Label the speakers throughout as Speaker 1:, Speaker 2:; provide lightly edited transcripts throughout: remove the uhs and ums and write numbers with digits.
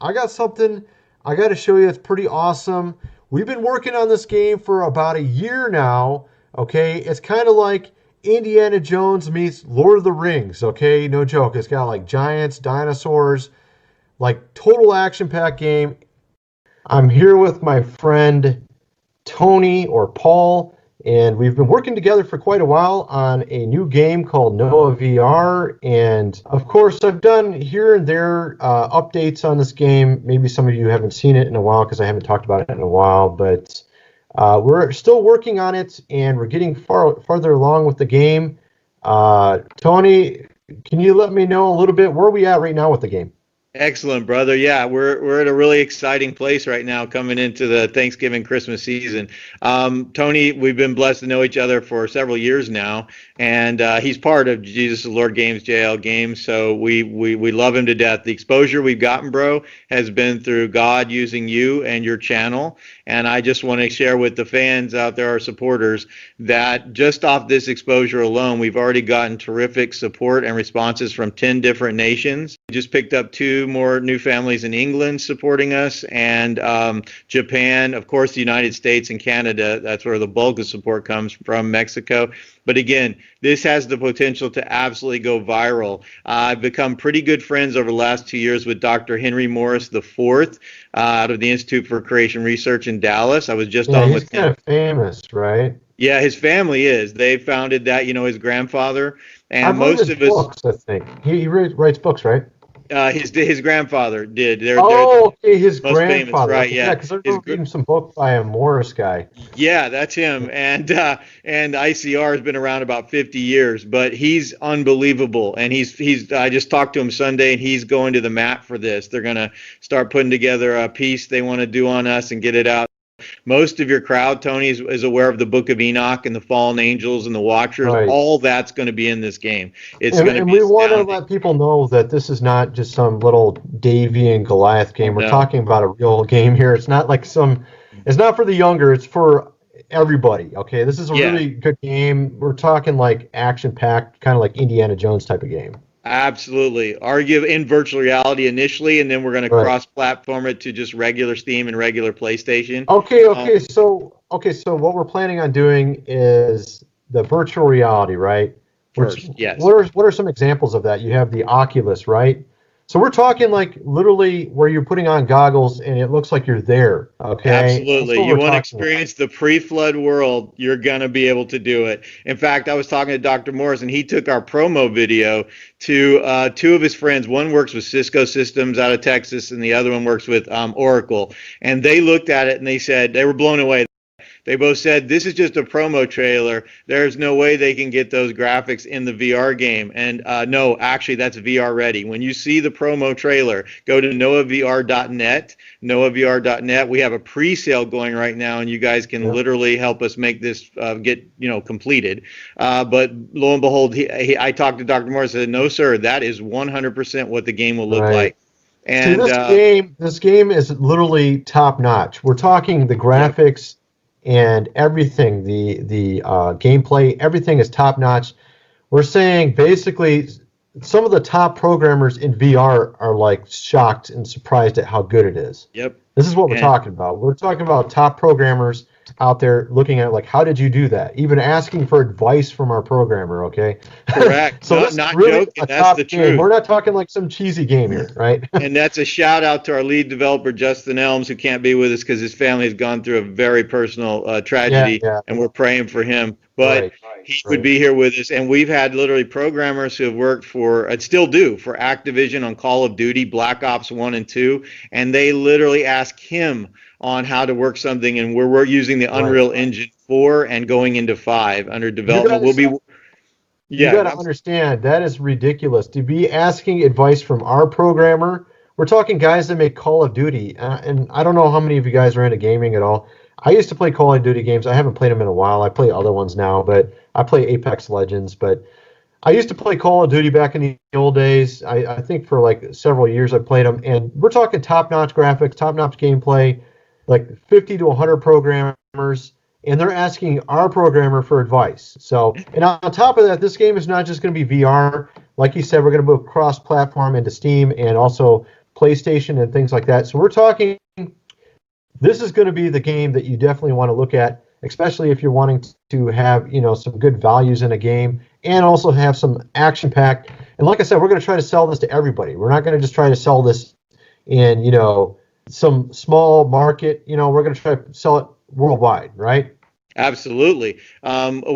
Speaker 1: I got something I got to show you. It's pretty awesome. We've been working on this game for about a year now. Okay, it's kind of like Indiana Jones meets Lord of the Rings. Okay, no joke. It's got like giants, dinosaurs, like total action-packed game. I'm here with my friend Tony or Paul, and we've been working together for quite a while on a new game called Noah VR. And of course, I've done here and there updates on this game. Maybe some of you haven't seen it in a while because I haven't talked about it in a while, but we're still working on it, and we're getting farther along with the game. Tony, can you let me know a little bit where are we at right now with the game?
Speaker 2: Excellent, brother. Yeah, we're at a really exciting place right now coming into the Thanksgiving Christmas season. Tony, we've been blessed to know each other for several years now, and he's part of Jesus the Lord Games, JL Games. So we love him to death. The exposure we've gotten, bro, has been through God using you and your channel. And I just want to share with the fans out there, our supporters, that just off this exposure alone, we've already gotten terrific support and responses from 10 different nations. We just picked up 2 more new families in England supporting us, and Japan, of course, the United States and Canada. That's where the bulk of support comes from, Mexico. But again, this has the potential to absolutely go viral. I've become pretty good friends over the last 2 years with Dr. Henry Morris IV out of the Institute for Creation Research in Dallas. I was just on with him.
Speaker 1: He's kind of famous, right?
Speaker 2: Yeah, his family is. They founded that, his grandfather. And
Speaker 1: I've read
Speaker 2: most
Speaker 1: his
Speaker 2: of his
Speaker 1: books, I think. He writes books, right?
Speaker 2: his grandfather did. They're
Speaker 1: Okay, his
Speaker 2: most famous,
Speaker 1: grandfather.
Speaker 2: right?
Speaker 1: Yeah,
Speaker 2: Yeah.
Speaker 1: because I remember reading some book by a Morris guy.
Speaker 2: Yeah, that's him. And ICR has been around about 50 years, but he's unbelievable. And he's I just talked to him Sunday, and he's going to the mat for this. They're going to start putting together a piece they want to do on us and get it out. Most of your crowd, Tony, is aware of the Book of Enoch and the fallen angels and the Watchers.
Speaker 1: Right.
Speaker 2: All that's going to be in this game.
Speaker 1: And we want to let people know that this is not just some little Davy and Goliath game. We're talking about a real game here. It's not like it's not for the younger. It's for everybody. Okay, this is a really good game. We're talking like action-packed, kind of like Indiana Jones type of game.
Speaker 2: Absolutely. Argue in virtual reality initially, and then we're going to cross-platform it to just regular Steam and regular PlayStation.
Speaker 1: Okay. So what we're planning on doing is the virtual reality, right?
Speaker 2: First, yes.
Speaker 1: What are some examples of that? You have the Oculus, right? So we're talking like literally where you're putting on goggles and it looks like you're there. Okay.
Speaker 2: Absolutely. You want to experience the pre-flood world, you're going to be able to do it. In fact, I was talking to Dr. Morris, and he took our promo video to 2 of his friends. One works with Cisco Systems out of Texas, and the other one works with Oracle. And they looked at it and they said they were blown away. They both said, this is just a promo trailer. There's no way they can get those graphics in the VR game. And no, actually, that's VR ready. When you see the promo trailer, go to noahvr.net, noahvr.net. We have a pre-sale going right now, and you guys can literally help us make this get completed. But lo and behold, I talked to Dr. Morris and said, no, sir, that is 100% what the game will look like. And
Speaker 1: this game is literally top notch. We're talking the graphics. And everything, the gameplay, everything is top notch. We're saying basically some of the top programmers in VR are like shocked and surprised at how good it is.
Speaker 2: Yep.
Speaker 1: This is what we're talking about. We're talking about top programmers out there looking at like, how did you do that? Even asking for advice from our programmer, okay?
Speaker 2: Correct.
Speaker 1: So
Speaker 2: not
Speaker 1: really
Speaker 2: joking. That's the truth.
Speaker 1: We're not talking like some cheesy game here, right?
Speaker 2: And that's a shout out to our lead developer, Justin Elms, who can't be with us because his family has gone through a very personal tragedy, and we're praying for him. But he would be here with us. And we've had literally programmers who have worked for, and still do, for Activision on Call of Duty, Black Ops 1 and 2. And they literally ask him on how to work something. And we're using the Unreal Engine 4 and going into 5 under development.
Speaker 1: You got to understand, that is ridiculous. To be asking advice from our programmer, we're talking guys that make Call of Duty. And I don't know how many of you guys are into gaming at all. I used to play Call of Duty games. I haven't played them in a while. I play other ones now, but I play Apex Legends. But I used to play Call of Duty back in the old days. I think for like several years I played them. And we're talking top-notch graphics, top-notch gameplay, like 50 to 100 programmers. And they're asking our programmer for advice. So, and on top of that, this game is not just going to be VR. Like you said, we're going to move cross-platform into Steam and also PlayStation and things like that. So we're talking, this is going to be the game that you definitely want to look at, especially if you're wanting to have, some good values in a game and also have some action packed. And like I said, we're going to try to sell this to everybody. We're not going to just try to sell this in, some small market. We're going to try to sell it worldwide, right?
Speaker 2: Absolutely.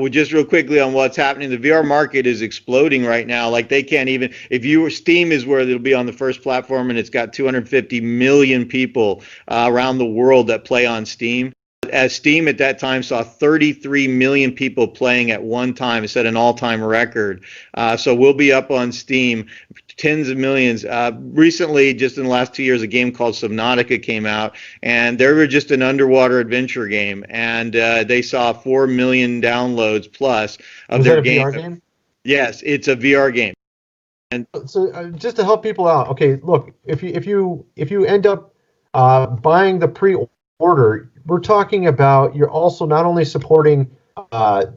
Speaker 2: Just real quickly on what's happening, the VR market is exploding right now. Like they can't even, Steam is where it'll be on the first platform, and it's got 250 million people around the world that play on Steam. As Steam at that time saw 33 million people playing at one time, it set an all-time record. So we'll be up on Steam, tens of millions. Recently, just in the last 2 years, a game called Subnautica came out, and they were just an underwater adventure game, and they saw 4 million downloads plus of their game.
Speaker 1: Was that a VR game?
Speaker 2: Yes, it's a VR game.
Speaker 1: And so, just to help people out, okay, look, if you end up buying the pre-order, we're talking about you're also not only supporting not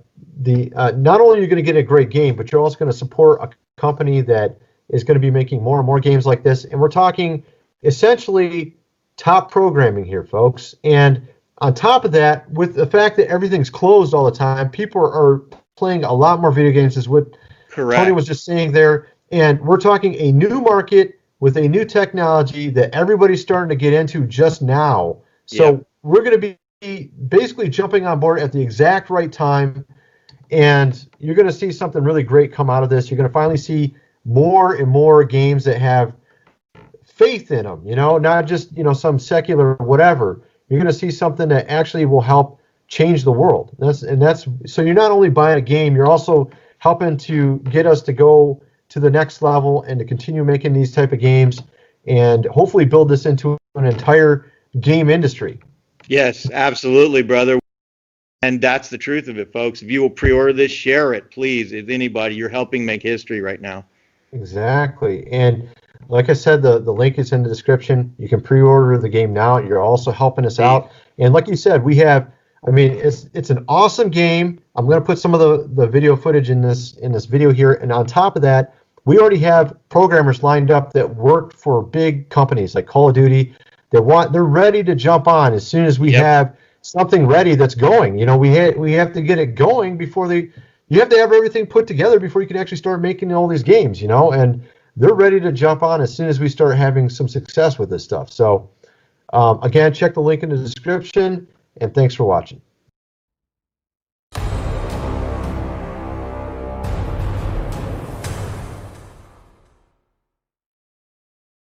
Speaker 1: only are you going to get a great game, but you're also going to support a company that is going to be making more and more games like this. And we're talking essentially top programming here, folks. And on top of that, with the fact that everything's closed all the time, people are playing a lot more video games, is what
Speaker 2: Correct.
Speaker 1: Tony was just saying there. And we're talking a new market with a new technology that everybody's starting to get into just now. So we're going to be basically jumping on board at the exact right time, and you're going to see something really great come out of this. You're going to finally see more and more games that have faith in them, not just, some secular whatever. You're going to see something that actually will help change the world. That's so you're not only buying a game, you're also helping to get us to go to the next level and to continue making these type of games and hopefully build this into an entire game industry.
Speaker 2: Yes, absolutely, brother. And that's the truth of it, folks. If you will pre-order this, share it, please. If anybody, you're helping make history right now.
Speaker 1: Exactly. And like I said, the link is in the description. You can pre-order the game now. You're also helping us out. And like you said, it's an awesome game. I'm going to put some of the video footage in this video here. And on top of that, we already have programmers lined up that work for big companies like Call of Duty. They're ready to jump on as soon as we have something ready that's going. We have to get it going before you have to have everything put together before you can actually start making all these games, and they're ready to jump on as soon as we start having some success with this stuff. So again, check the link in the description, and thanks for watching.